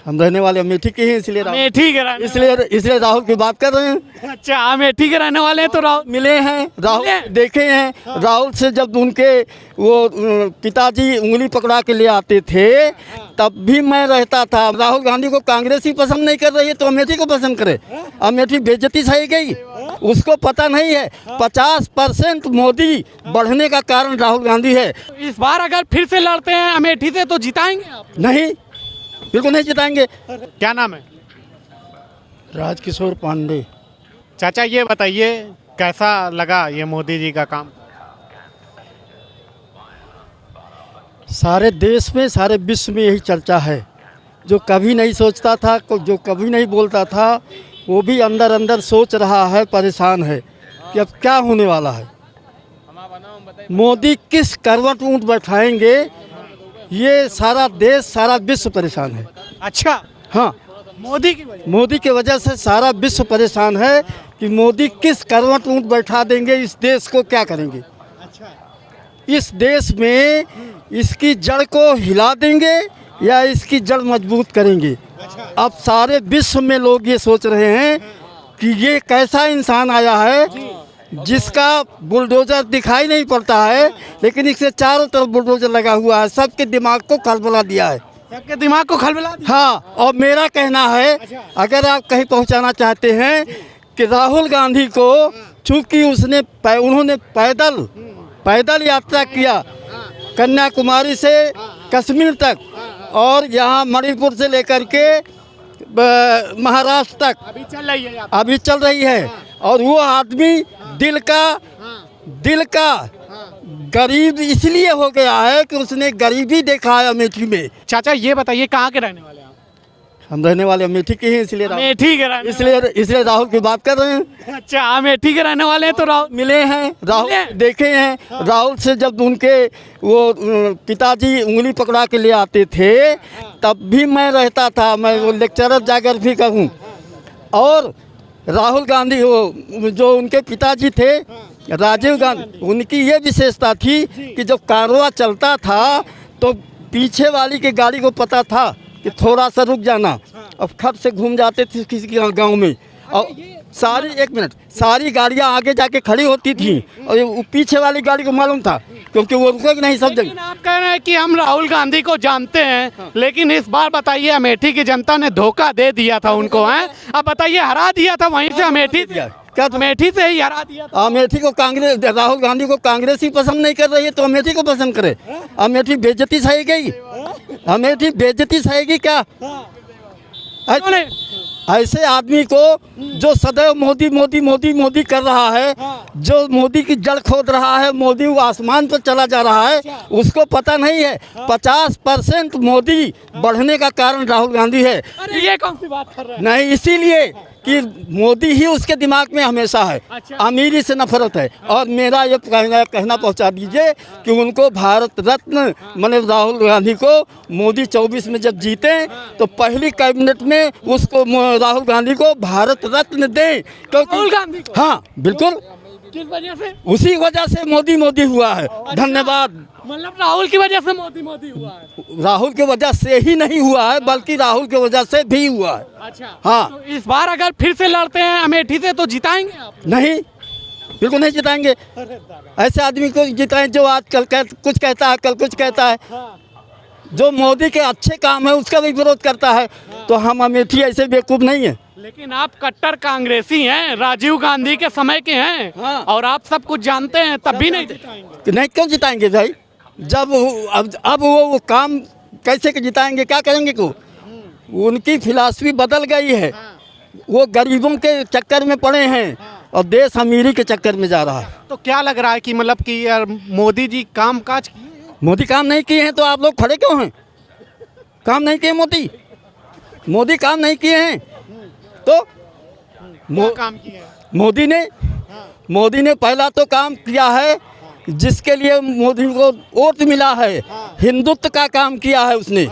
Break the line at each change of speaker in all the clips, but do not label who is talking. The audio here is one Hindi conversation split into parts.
हम रहने वाले अमेठी के हैं, इसलिए
अमेठी के रहने
इसलिए राहुल की बात कर रहे हैं।
अच्छा, अमेठी के रहने वाले हैं तो राहुल
मिले हैं, राहुल
मिले?
देखे हैं। राहुल से जब उनके वो पिताजी उंगली पकड़ा के ले आते थे तब भी मैं रहता था। राहुल गांधी को कांग्रेस ही पसंद नहीं कर रही है तो अमेठी को पसंद करे। अमेठी बेइज्जती सही गई, उसको पता नहीं है 50% मोदी बढ़ने का कारण राहुल गांधी है।
इस बार अगर फिर से लड़ते हैं अमेठी से तो जिताएंगे आप?
नहीं, बिल्कुल नहीं जिताएंगे।
क्या नाम है?
राजकिशोर पांडे।
चाचा ये बताइए कैसा लगा ये मोदी जी का काम?
सारे देश में, सारे विश्व में यही चर्चा है। जो कभी नहीं सोचता था, जो कभी नहीं बोलता था, वो भी अंदर अंदर सोच रहा है, परेशान है कि अब क्या होने वाला है। मोदी किस करवट ऊँट बैठाएंगे, ये सारा देश, सारा विश्व परेशान है।
अच्छा,
हाँ, मोदी की वजह से सारा विश्व परेशान है कि मोदी किस करवट ऊँट बैठा देंगे, इस देश को क्या करेंगे। इस देश में इसकी जड़ को हिला देंगे या इसकी जड़ मजबूत करेंगे। अब सारे विश्व में लोग ये सोच रहे हैं कि ये कैसा इंसान आया है जिसका बुलडोजर दिखाई नहीं पड़ता है, लेकिन इसके चारों तरफ बुलडोजर लगा हुआ है, सबके दिमाग को खलबला दिया है।
सबके दिमाग को खलबला दिया?
हाँ, और मेरा कहना है अगर आप कहीं पहुंचाना चाहते हैं कि राहुल गांधी को, चूंकि उन्होंने पैदल यात्रा किया कन्याकुमारी से कश्मीर तक और यहाँ मणिपुर से लेकर के महाराष्ट्र तक अभी चल रही है। और वो आदमी दिल का गरीब इसलिए हो गया है कि उसने गरीबी देखा है अमेठी में।
चाचा ये बताइए कहाँ के रहने वाले हैं आप?
हम रहने वाले अमेठी के हैं,
अमेठी के रहने
इसलिए राहुल की बात कर रहे हैं।
अच्छा, अमेठी के रहने वाले हैं तो राहुल
मिले हैं, राहुल देखे हैं। राहुल से जब उनके वो पिताजी उंगली पकड़ा के ले आते थे तब भी मैं रहता था, मैं वो लेक्चरर जाकर भी कहूँ। और राहुल गांधी, वो जो उनके पिताजी थे राजीव गांधी, उनकी ये विशेषता थी कि जब कारवा चलता था तो पीछे वाली की गाड़ी को पता था कि थोड़ा सा रुक जाना, अब खट से घूम जाते थे किसी गांव में। और सारी गाड़ियां आगे जाके खड़ी होती थी और वो पीछे वाली गाड़ी को मालूम था क्योंकि वो रुकेगी नहीं सब जगह।
आप कह रहे हैं कि हम राहुल गांधी को जानते हैं, लेकिन इस बार बताइए अमेठी की जनता ने धोखा दे दिया था उनको, हैं? अब बताइए हरा दिया था वहीं से, अमेठी क्या अमेठी से ही हरा दिया था।
अमेठी को कांग्रेस, राहुल गांधी को कांग्रेस ही पसंद नहीं कर रही है तो अमेठी को पसंद करे। अमेठी बेइज्जती सही गई, अमेठी बेइज्जती सहेगी क्या? ऐसे आदमी को जो सदैव मोदी मोदी मोदी मोदी कर रहा है, जो मोदी की जड़ खोद रहा है, मोदी वो आसमान पर चला जा रहा है, उसको पता नहीं है 50% मोदी बढ़ने का कारण राहुल गांधी है।
ये कौन सी बात कर रहे हैं?
नहीं, इसीलिए कि मोदी ही उसके दिमाग में हमेशा है। अमीरी से नफरत है। और मेरा ये कहना पहुंचा दीजिए कि उनको भारत रत्न माने राहुल गांधी को मोदी 24 में जब जीते तो पहली कैबिनेट में उसको राहुल गांधी को भारत रत्न दें, क्योंकि हाँ बिल्कुल
किस वजह से?
उसी वजह से मोदी मोदी हुआ है। धन्यवाद।
मतलब राहुल की वजह से मोदी मोदी हुआ है?
राहुल की वजह से ही नहीं हुआ है बल्कि राहुल की वजह से भी हुआ है।
अच्छा,
हाँ,
तो इस बार अगर फिर से लड़ते हैं अमेठी से तो जिताएंगे आप?
नहीं, बिल्कुल नहीं जिताएंगे। ऐसे आदमी को जिताएं जो आज कल कुछ कहता है, कल कुछ कहता है, जो मोदी के अच्छे काम है उसका भी विरोध करता है। तो हम अमेठी ऐसे बेवकूफ नहीं है।
लेकिन आप कट्टर कांग्रेसी हैं, राजीव गांधी के समय के हैं।
हाँ।
और आप सब कुछ जानते हैं, तब भी नहीं जिताएंगे?
नहीं, क्यों जिताएंगे भाई? जब अब वो काम कैसे के जिताएंगे, क्या करेंगे को? उनकी फिलॉसफी बदल गई है। वो गरीबों के चक्कर में पड़े हैं और देश अमीरी के चक्कर में जा रहा है।
तो क्या लग रहा है कि मतलब कि यार मोदी जी काम काज किए?
मोदी काम नहीं किए हैं तो आप लोग खड़े क्यों हैं? काम नहीं किए मोदी काम नहीं किए हैं तो
काम किए हैं?
मोदी ने पहला तो काम किया है जिसके लिए मोदी को वोट मिला है, हिंदुत्व का काम किया है उसने।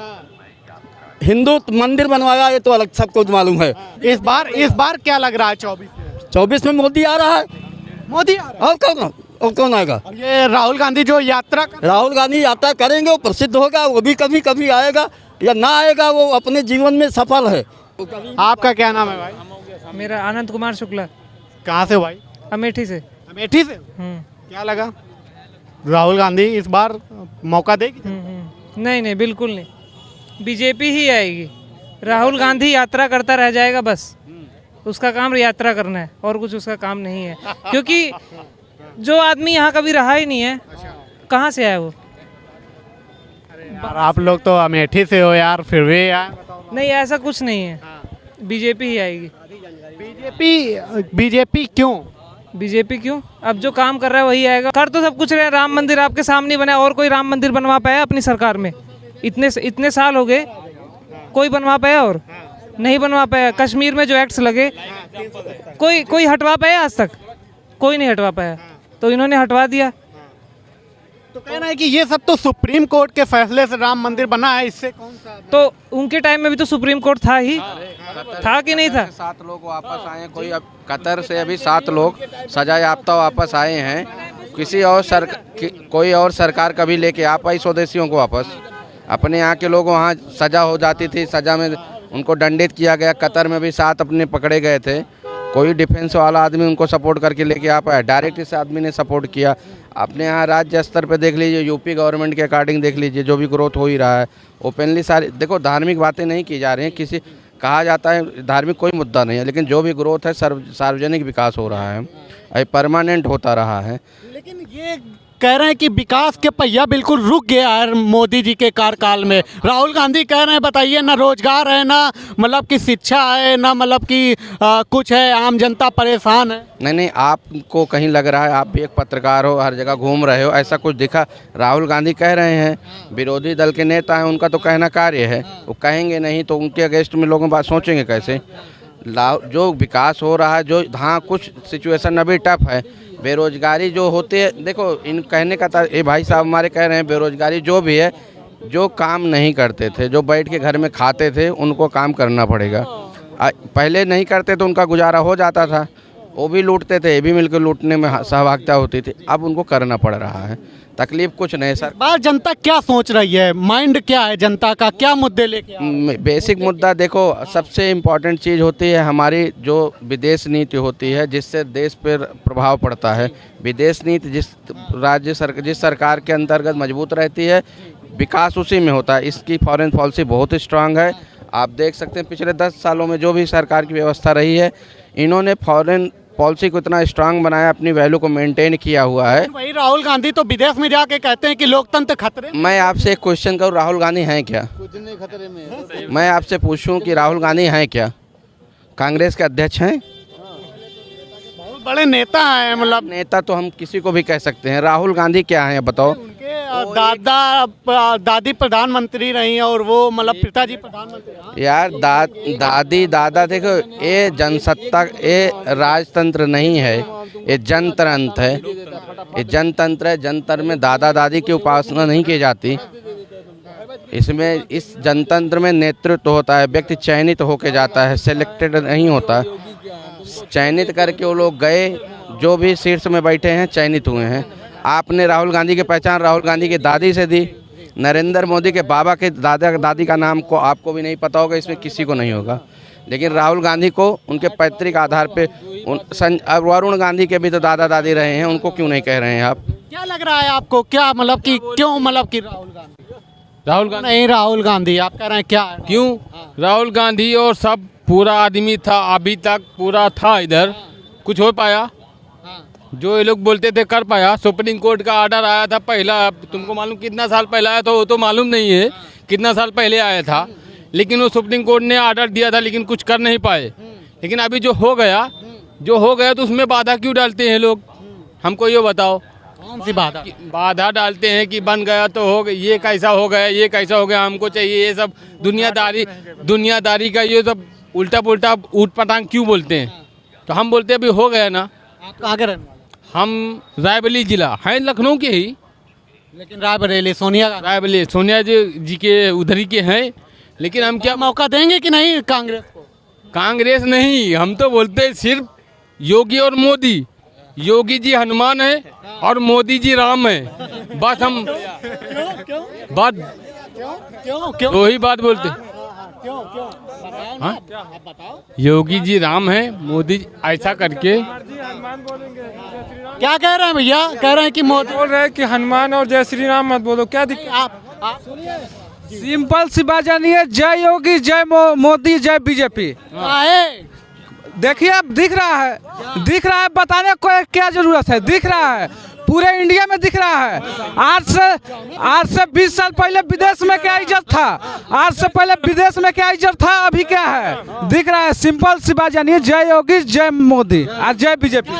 हिंदू मंदिर बनवाया, ये तो अलग सबको मालूम है।
इस बार क्या लग रहा है
24 में मोदी आ रहा है।
मोदी आ रहा
है। और कौन आएगा?
ये राहुल गांधी जो यात्रा
राहुल गांधी यात्रा करेंगे, वो प्रसिद्ध होगा, वो भी कभी कभी आएगा। या ना आएगा वो अपने जीवन में सफल है।
आपका क्या नाम है भाई?
मेरा आनंद कुमार शुक्ला,
कहाँ से हो भाई?
अमेठी से।
अमेठी से। क्या लगा राहुल गांधी इस बार मौका देगी?
नहीं नहीं, बिल्कुल नहीं, बीजेपी ही आएगी। राहुल गांधी यात्रा करता रह जाएगा, बस उसका काम यात्रा करना है और कुछ उसका काम नहीं है। क्योंकि जो आदमी यहाँ कभी रहा ही नहीं है, कहाँ से आया वो?
यार आप लोग तो अमेठी से हो यार, फिर भी यार
नहीं, ऐसा कुछ नहीं है, बीजेपी ही आएगी।
बीजेपी क्यों?
बीजेपी क्यों? अब जो काम कर रहा है वही आएगा। कर तो सब कुछ रहे, राम मंदिर आपके सामने बना, और कोई राम मंदिर बनवा पाया अपनी सरकार में? इतने साल हो गए, कोई बनवा पाया? और नहीं बनवा पाया। कश्मीर में जो एक्ट्स लगे, कोई हटवा पाया? आज तक कोई नहीं हटवा पाया, तो इन्होंने हटवा दिया।
तो कहना है कि ये सब तो सुप्रीम कोर्ट के फैसले से राम मंदिर बना है, इससे कौन सा?
तो उनके टाइम में भी तो सुप्रीम कोर्ट था ही, था कि नहीं था?
7 लोग वापस आए, कोई अब कतर से अभी 7 लोग सजा याफ्ता वापस आए हैं। कोई और सरकार कभी लेके आ पाई स्वदेशियों को वापस? अपने यहाँ के लोग वहाँ सजा हो जाती थी, सजा में उनको दंडित किया गया। कतर में भी 7 अपने पकड़े गए थे, कोई डिफेंस वाला आदमी उनको सपोर्ट करके लेके आ पाया? डायरेक्ट इस आदमी ने सपोर्ट किया। अपने यहाँ राज्य स्तर पे देख लीजिए, यूपी गवर्नमेंट के अकॉर्डिंग देख लीजिए, जो भी ग्रोथ हो ही रहा है ओपनली। सारी देखो, धार्मिक बातें नहीं की जा रही हैं, किसी कहा जाता है धार्मिक कोई मुद्दा नहीं है, लेकिन जो भी ग्रोथ है सार्वजनिक विकास हो रहा है, ये परमानेंट होता रहा है।
लेकिन ये कह रहे हैं कि विकास के पहिया बिल्कुल रुक गया है मोदी जी के कार्यकाल में। राहुल गांधी कह रहे हैं बताइए, ना रोजगार है, ना मतलब कि शिक्षा है, ना मतलब कि कुछ है, आम जनता परेशान है।
नहीं, आपको कहीं लग रहा है, आप भी एक पत्रकार हो, हर जगह घूम रहे हो, ऐसा कुछ दिखा? राहुल गांधी कह रहे हैं, विरोधी दल के नेता हैं, उनका तो कहना कार्य है, वो कहेंगे नहीं तो उनके अगेंस्ट में लोगों बात सोचेंगे कैसे? जो विकास हो रहा है, जो हाँ कुछ सिचुएशन अभी टफ है, बेरोजगारी जो होती है, देखो इन कहने का ये भाई साहब हमारे कह रहे हैं बेरोजगारी जो भी है, जो काम नहीं करते थे, जो बैठ के घर में खाते थे, उनको काम करना पड़ेगा। पहले नहीं करते तो उनका गुजारा हो जाता था, वो भी लूटते थे, ये भी मिलकर लूटने में सहभागिता होती थी, अब उनको करना पड़ रहा है। तकलीफ कुछ नहीं सर।
बात जनता क्या सोच रही है, माइंड क्या है जनता का, क्या मुद्दे लेके?
बेसिक मुद्दा देखो, सबसे इम्पोर्टेंट चीज़ होती है हमारी जो विदेश नीति होती है, जिससे देश पर प्रभाव पड़ता है। विदेश नीति जिस सरकार के अंतर्गत मजबूत रहती है, विकास उसी में होता है। इसकी फॉरेन पॉलिसी बहुत स्ट्रांग है। आप देख सकते हैं पिछले 10 सालों में जो भी सरकार की व्यवस्था रही है, इन्होंने फॉरेन पॉलिसी को इतना स्ट्रांग बनाया, अपनी वैल्यू को मेंटेन किया हुआ है।
वही राहुल गांधी तो विदेश में जाके कहते हैं कि लोकतंत्र खतरे में।
मैं आपसे एक क्वेश्चन करूँ, राहुल गांधी हैं क्या?
कुछ नहीं खतरे में।
मैं आपसे पूछूं कि राहुल गांधी हैं क्या? कांग्रेस के अध्यक्ष हैं,
बहुत बड़े नेता हैं, मतलब
नेता तो हम किसी को भी कह सकते हैं। राहुल गांधी क्या है बताओ?
दादी प्रधानमंत्री रही और वो मतलब पिताजी प्रधानमंत्री।
यार दादी दादा देखो, ये जनसत्ता, ये राजतंत्र नहीं है, ये जनतंत्र है। ये जनतंत्र है, जनतंत्र में दादा दादी की उपासना नहीं की जाती। इसमें इस जनतंत्र में नेतृत्व होता है, व्यक्ति चयनित होके जाता है, सिलेक्टेड नहीं होता। चयनित करके वो लोग गए, जो भी शीर्ष में बैठे हैं चयनित हुए हैं। आपने राहुल गांधी की पहचान राहुल गांधी की दादी से दी, नरेंद्र मोदी के बाबा के दादी का नाम को आपको भी नहीं पता होगा, इसमें किसी को नहीं होगा। लेकिन राहुल गांधी को उनके पैतृक आधार पे वरुण गांधी के भी तो दादा दादी रहे हैं, उनको क्यों नहीं कह रहे हैं आप?
क्या लग रहा है आपको, क्या मतलब कि क्यों, मतलब कि राहुल गांधी नहीं, राहुल गांधी आप कह रहे हैं क्या?
क्यों? राहुल गांधी और सब पूरा आदमी था, अभी तक पूरा था, इधर कुछ हो पाया? जो ये लोग बोलते थे कर पाया? सुप्रीम कोर्ट का ऑर्डर आया था पहला, तुमको मालूम कितना साल पहले आया था? वो तो मालूम नहीं है कितना साल पहले आया था, लेकिन वो सुप्रीम कोर्ट ने ऑर्डर दिया था, लेकिन कुछ कर नहीं पाए। लेकिन अभी जो हो गया तो उसमें बाधा क्यों डालते हैं लोग? हमको ये बताओ,
कौन सी
बाधा डालते हैं कि बन गया तो हो गया, ये कैसा हो गया, ये कैसा हो गया, हमको चाहिए, ये सब दुनियादारी का ये सब उल्टा पुल्टा ऊट पटांग क्यों बोलते हैं? तो हम बोलते हैं अभी हो गया ना।
आप कहाँ के रहने?
हम रायबरेली जिला है, लखनऊ के ही,
लेकिन रायबरेली
सोनिया जी के उधर ही के हैं। लेकिन हम क्या
मौका देंगे कि नहीं कांग्रेस को?
कांग्रेस नहीं, हम तो बोलते हैं सिर्फ योगी और मोदी। योगी जी हनुमान है और मोदी जी राम है, बस हम
क्यों क्यों
दो ही बात बोलते
क्यों क्यों
हाँ? योगी जी राम है, मोदी जी ऐसा करके
क्या कह रहे हैं भैया? कह रहे हैं कि मोदी
बोल रहे हैं कि हनुमान और जय श्री राम मत बोलो, क्या दिक्कत?
आप
सिंपल सी बात जानिए, जय योगी, जय मोदी, जय बीजेपी।
आए
देखिए अब दिख रहा है, बताने को क्या जरूरत है, दिख रहा है, पूरे इंडिया में दिख रहा है। आज से 20 साल पहले विदेश में क्या इज्जत था, आज से पहले विदेश में क्या इज्जत था, अभी क्या है, दिख रहा है। सिंपल सी बात जानिए, जय योगी, जय मोदी और जय बीजेपी।